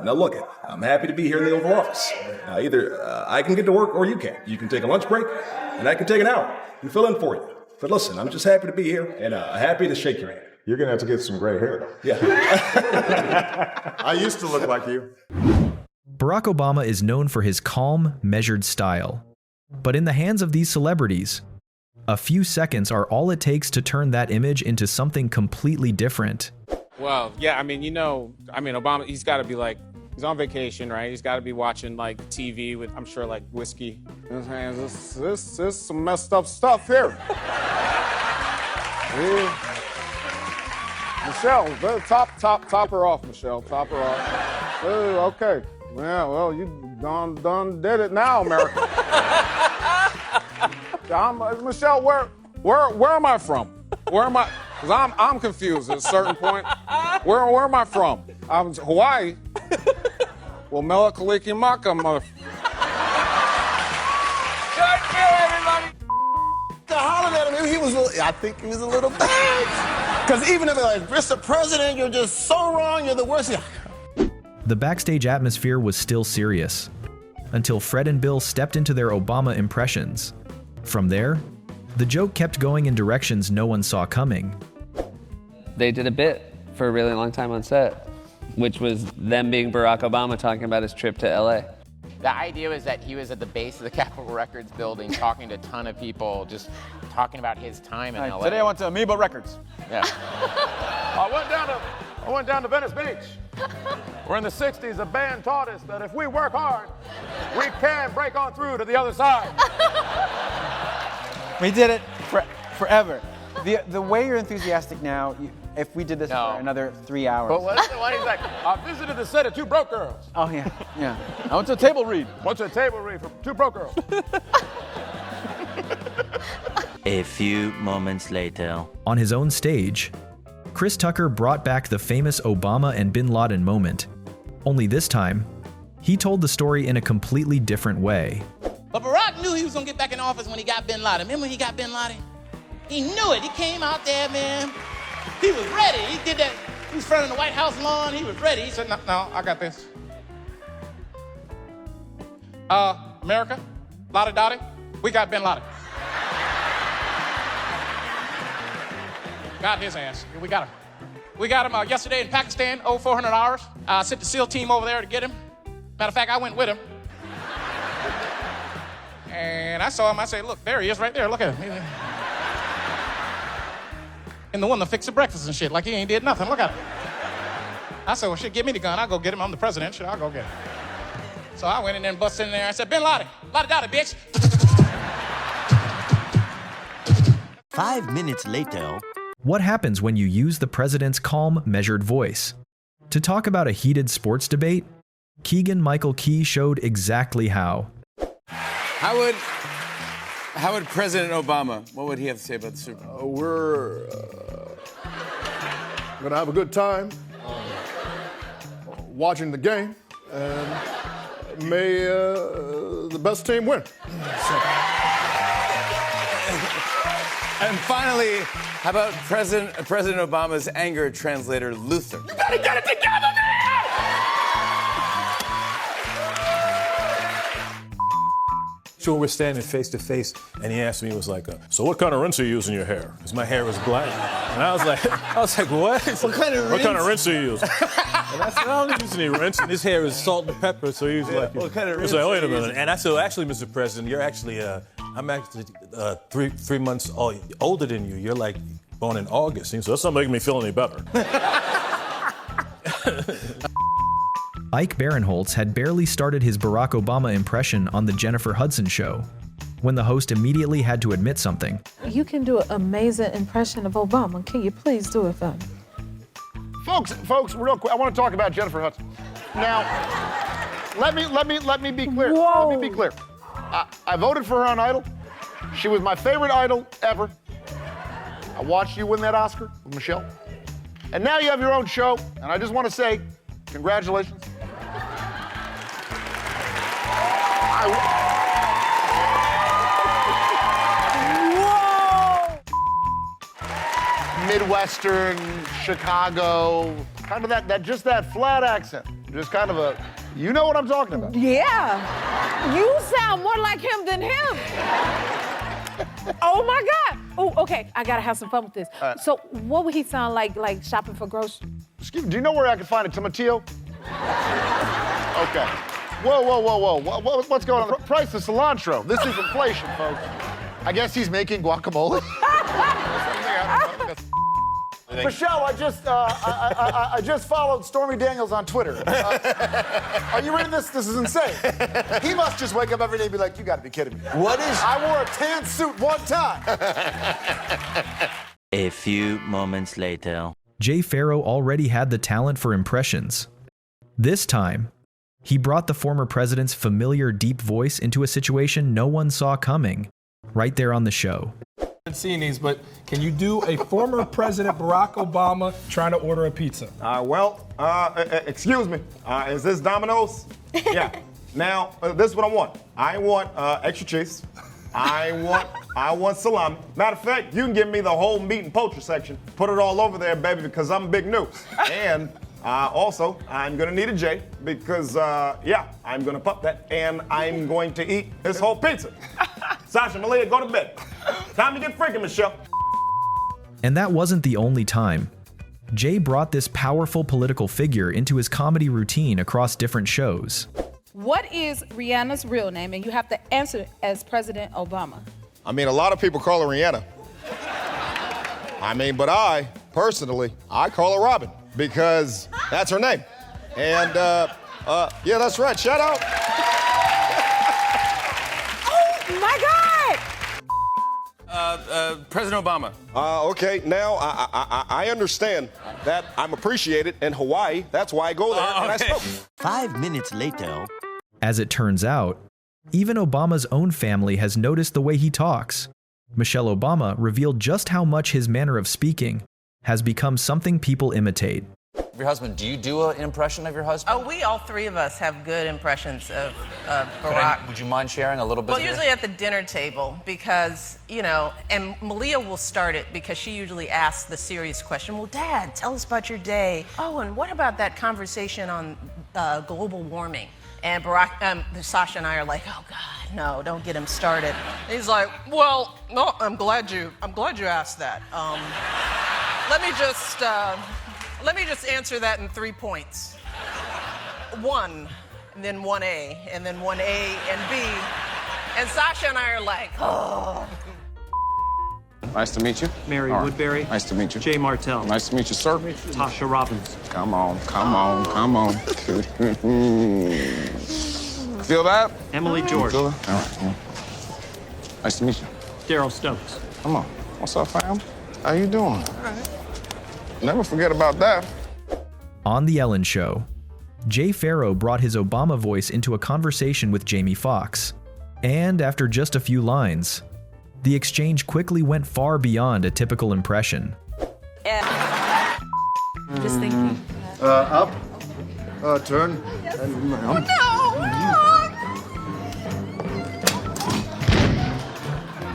Now look, I'm happy to be here in the Oval Office. Either I can get to work or you can. You can take a lunch break, and I can take an hour and fill in for you. But listen, I'm just happy to be here and happy to shake your hand. You're gonna have to get some gray hair, though. Yeah. I used to look like you. Barack Obama is known for his calm, measured style. But in the hands of these celebrities, a few seconds are all it takes to turn that image into something completely different. Well, yeah, Obama, he's got to be like, he's on vacation, right? He's got to be watching like TV with, I'm sure, like whiskey. This is some messed up stuff here. Yeah. Michelle, top her off, Michelle. Top her off. Okay. Yeah, well, you done did it now, America. Michelle, where am I from? Where am I? Because I'm confused at a certain point. Where am I from? I'm Hawaii. Well, Mela Kaliki Maka, mother. To holler at him, I think he was a little bad. Because even if they're like, Mr. President, you're just so wrong, you're the worst. The backstage atmosphere was still serious, until Fred and Bill stepped into their Obama impressions. From there, the joke kept going in directions no one saw coming. They did a bit for a really long time on set, which was them being Barack Obama talking about his trip to LA. The idea was that he was at the base of the Capitol Records building talking to a ton of people, just talking about his time in LA. Today I went to Amoeba Records. Yeah. I went down to Venice Beach. Where in the 60s, a band taught us that if we work hard, we can break on through to the other side. We did it forever. The way you're enthusiastic now, if we did this for another 3 hours. But why he's like, I visited the set of Two Broke Girls. Oh, yeah. I went to a table read. for Two Broke Girls. A few moments later. On his own stage, Chris Tucker brought back the famous Obama and Bin Laden moment. Only this time, he told the story in a completely different way. But Barack knew he was gonna get back in office when he got Bin Laden. Remember when he got Bin Laden? He knew it. He came out there, man. He was ready. He did that. He was fronting the White House lawn. He was ready. He said, no, I got this. America, Lottie Dottie, we got Bin Laden. Got his ass. We got him. We got him yesterday in Pakistan, 400 hours. I sent the SEAL team over there to get him. Matter of fact, I went with him. And I saw him. I said, look, there he is right there. Look at him. And the one that fixed the breakfast and shit, like he ain't did nothing. Look at him. I said, well, shit, give me the gun. I'll go get him. I'm the president. Shit, I'll go get him. So I went in there and busted in there. I said, Bin Laden, Lottie Dottie, bitch. 5 minutes later. What happens when you use the president's calm, measured voice? To talk about a heated sports debate, Keegan-Michael Key showed exactly how. How would President Obama, what would he have to say about the Super Bowl? We're gonna have a good time watching the game, and may the best team win. And finally, how about President Obama's anger translator, Luther? You gotta get it together, man! So we're standing face to face, and he asked me, he was like, so what kind of rinse are you using in your hair? Because my hair was black. And I was like, what? What kind of rinse? What kind of rinse are you using? And I said, I don't use any rinse. And his hair is salt and pepper, so he was like, what kind of rinse? He was like, wait a minute. And I said, actually, Mr. President, you're actually, I'm actually 3 months older than you. You're like born in August. So that's not making me feel any better. Ike Barinholtz had barely started his Barack Obama impression on The Jennifer Hudson Show, when the host immediately had to admit something. You can do an amazing impression of Obama. Can you please do it for me? Folks, real quick, I want to talk about Jennifer Hudson. Now, let me be clear. Whoa. Let me be clear. I voted for her on Idol. She was my favorite Idol ever. I watched you win that Oscar with Michelle. And now you have your own show, and I just want to say, congratulations. Whoa! Midwestern, Chicago, kind of that flat accent. Just kind of a, you know what I'm talking about. Yeah. You sound more like him than him. Oh my God. Oh, okay. I gotta have some fun with this. So, what would he sound like shopping for groceries? Excuse me, do you know where I can find a tomatillo? Okay. Whoa. What's going on? Price of cilantro. This is inflation, folks. I guess he's making guacamole. Michelle, I just followed Stormy Daniels on Twitter. Are you reading this? This is insane. He must just wake up every day and be like, you gotta be kidding me. What is... I wore a tan suit one time. A few moments later. Jay Pharoah already had the talent for impressions. This time, he brought the former president's familiar deep voice into a situation no one saw coming, right there on the show. I haven't seen these, but can you do a former President Barack Obama trying to order a pizza? Excuse me. Is this Domino's? Yeah. Now, this is what I want. I want extra cheese. I want salami. Matter of fact, you can give me the whole meat and poultry section. Put it all over there, baby, because I'm big news. And also, I'm gonna need a J because, I'm gonna pop that and I'm going to eat this whole pizza. Sasha, Malia, go to bed. Time to get freaking, Michelle. And that wasn't the only time. Jay brought this powerful political figure into his comedy routine across different shows. What is Rihanna's real name? And you have to answer as President Obama. I mean, a lot of people call her Rihanna. But I, personally, I call her Robin because that's her name. And, yeah, that's right. Shout out. Oh, my God! President Obama. Okay, now I understand that I'm appreciated in Hawaii. That's why I go there and I smoke. 5 minutes later. As it turns out, even Obama's own family has noticed the way he talks. Michelle Obama revealed just how much his manner of speaking has become something people imitate. Your husband, do you do an impression of your husband? Oh, we all three of us have good impressions of Barack. Would you mind sharing a little bit? Well, usually at the dinner table because, and Malia will start it because she usually asks the serious question. Well, Dad, tell us about your day. Oh, and what about that conversation on global warming? And Sasha and I are like, oh God, no, don't get him started. He's like, well, no, I'm glad you asked that. Let me just answer that in 3 points. 1, and then 1A, and then 1A and B. And Sasha and I are like, oh. Nice to meet you. Mary Woodbury. Nice to meet you. Jay Martell. Nice to meet you, sir. Tasha Robbins. Come on. Feel that? Emily George. Feel that? All right. Yeah. Nice to meet you. Daryl Stokes. Come on. What's up, fam? How you doing? All right. Never forget about that. On The Ellen Show, Jay Pharoah brought his Obama voice into a conversation with Jamie Foxx. And after just a few lines, the exchange quickly went far beyond a typical impression. Just thinking. Up, turn, and round.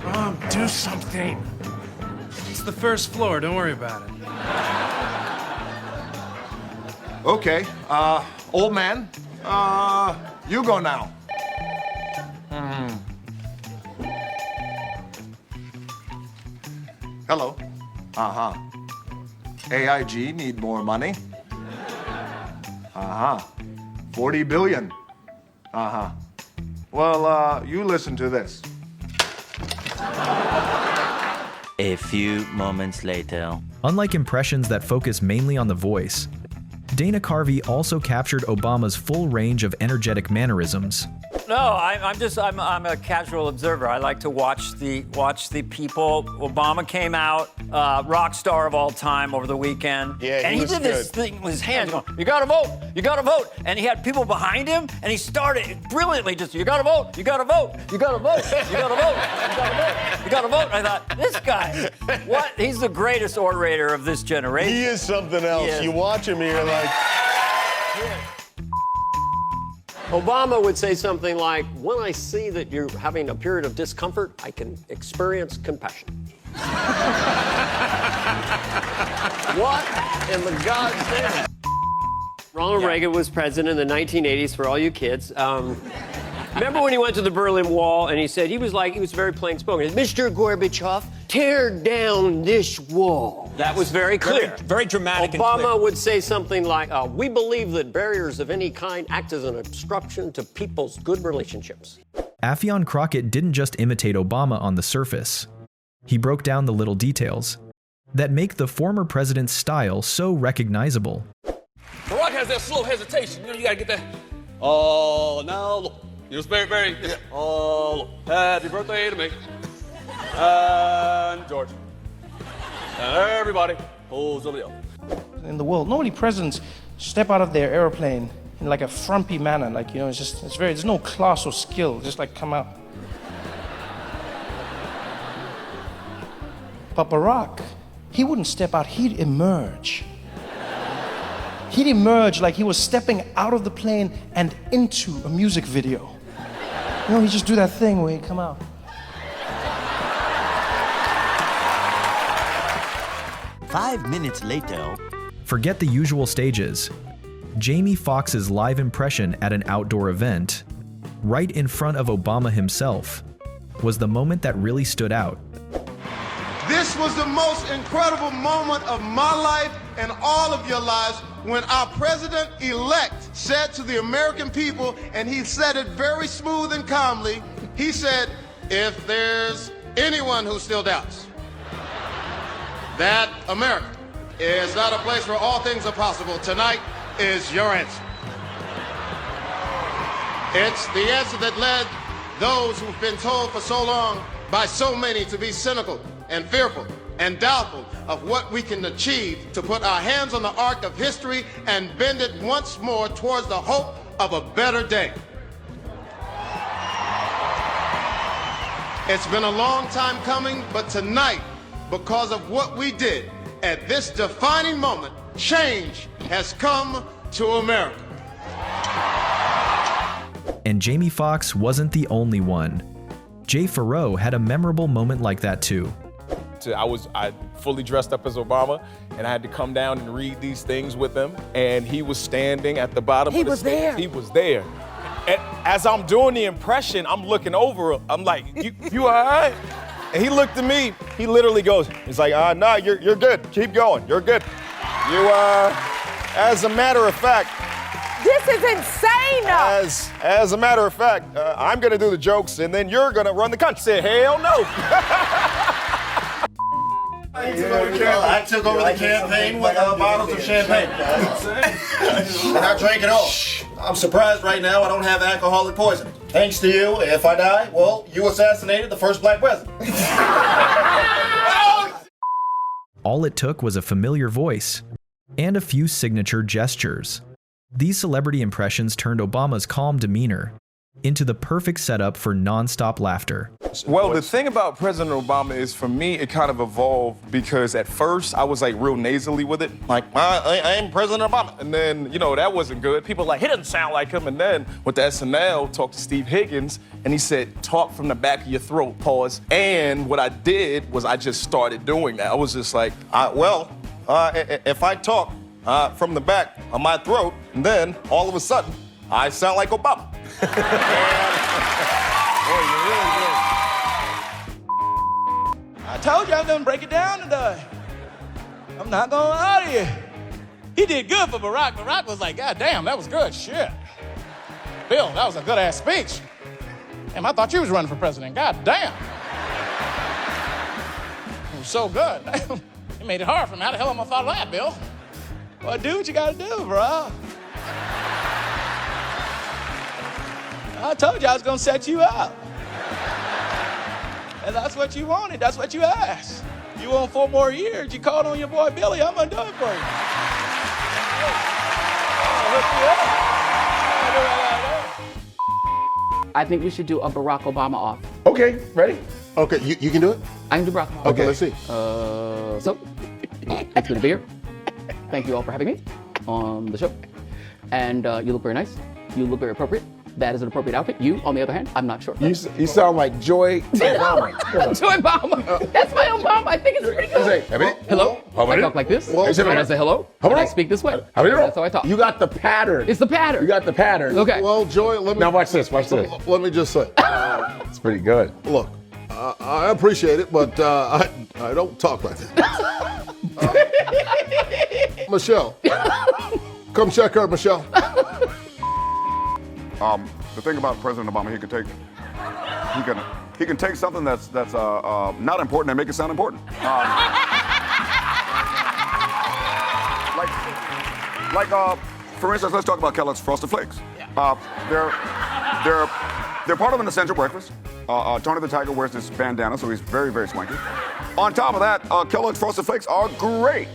Mom, do something. It's the first floor, don't worry about it. Okay, old man, you go now. Hello. AIG need more money. 40 billion. Well, you listen to this. A few moments later. Unlike impressions that focus mainly on the voice, Dana Carvey also captured Obama's full range of energetic mannerisms. No, I'm a casual observer. I like to watch the people. Obama came out, rock star of all time over the weekend. Yeah, and he did this thing with his hands going, you gotta vote. And he had people behind him, and he started brilliantly just, you gotta vote. You gotta vote. You gotta vote. I thought, this guy, what? He's the greatest orator of this generation. He is something else. You watch him, and you're like, Obama would say something like, when I see that you're having a period of discomfort, I can experience compassion. What in the God's name? Ronald Reagan was president in the 1980s for all you kids. Remember when he went to the Berlin Wall and he said, he was very plain spoken. Mr. Gorbachev, tear down this wall. That was very clear. Very dramatic and Obama clear. would say something like, we believe that barriers of any kind act as an obstruction to people's good relationships. Affion Crockett didn't just imitate Obama on the surface. He broke down the little details that make the former president's style so recognizable. Barack has that slow hesitation. You know, you gotta get that. Oh, now look. It was very. Oh, look. Happy birthday to me. And George. And everybody pulls over the other. In the world, normally presidents step out of their airplane in like a frumpy manner, like, you know, there's no class or skill, just like come out. But Barack, he wouldn't step out, he'd emerge. He'd emerge like he was stepping out of the plane and into a music video. You know, he'd just do that thing where he'd come out. Five minutes later. Forget the usual stages. Jamie Foxx's live impression at an outdoor event, right in front of Obama himself, was the moment that really stood out. This was the most incredible moment of my life and all of your lives when our president-elect said to the American people, and he said it very smooth and calmly, he said, if there's anyone who still doubts that America is not a place where all things are possible, tonight is your answer. It's the answer that led those who've been told for so long by so many to be cynical and fearful and doubtful of what we can achieve to put our hands on the arc of history and bend it once more towards the hope of a better day. It's been a long time coming, but tonight, because of what we did at this defining moment, change has come to America. And Jamie Foxx wasn't the only one. Jay Farrow had a memorable moment like that too. I fully dressed up as Obama, and I had to come down and read these things with him, and he was standing at the bottom of the stage. He was there. And as I'm doing the impression, I'm looking over him. I'm like, you all right? And he looked at me, he literally goes, he's like, nah, you're good. Keep going, you're good. As a matter of fact, this is insane! As a matter of fact, I'm gonna do the jokes and then you're gonna run the country. I said, hell no. I took over the campaign with bottles of champagne. And I drank it all. I'm surprised right now I don't have alcoholic poisoning. Thanks to you, if I die, well, you assassinated the first black president. All it took was a familiar voice and a few signature gestures. These celebrity impressions turned Obama's calm demeanor into the perfect setup for non-stop laughter. Well, the thing about President Obama is, for me, it kind of evolved because at first I was like real nasally with it. Like, I am President Obama. And then, you know, that wasn't good. People were like, he doesn't sound like him. And then with the SNL, talked to Steve Higgins, and he said, talk from the back of your throat, pause. And what I did was I just started doing that. I was just like, if I talk from the back of my throat, and then all of a sudden, I sound like Obama. Boy, you really did. I told you I was gonna break it down today. I'm not gonna lie to you. He did good for Barack. Barack was like, God damn, that was good. Shit. Bill, that was a good ass speech. Damn, I thought you was running for president. God damn. It was so good. It made it hard for me. How the hell am I gonna follow that, Bill? Well, do what you gotta do, bro. I told you I was gonna set you up. And that's what you wanted, that's what you asked. You want 4 more years, you called on your boy Billy, I'm gonna do it for you. I think we should do a Barack Obama off. Okay, ready? Okay, you can do it? I can do Barack Obama. Okay, let's see. So, it's good to be here. Thank you all for having me on the show. And you look very nice. You look very appropriate. that is an appropriate outfit. You, on the other hand, I'm not sure. You sound like Joy Obama. Joy Obama. That's my Obama. I think it's pretty good. Hello. I talk like this. And I say hello. And I speak this way. That's how I talk. You got the pattern. It's the pattern. You got the pattern. Okay. Well, Joy, let me. Now watch this. Watch this. Let me just say. It's pretty good. Look, I appreciate it, but I don't talk like that. Michelle, come check her, Michelle. The thing about President Obama, he can take something that's not important and make it sound important. For instance, let's talk about Kellogg's Frosted Flakes. They're part of an essential breakfast. Tony the Tiger wears this bandana, so he's very, very swanky. On top of that, Kellogg's Frosted Flakes are great.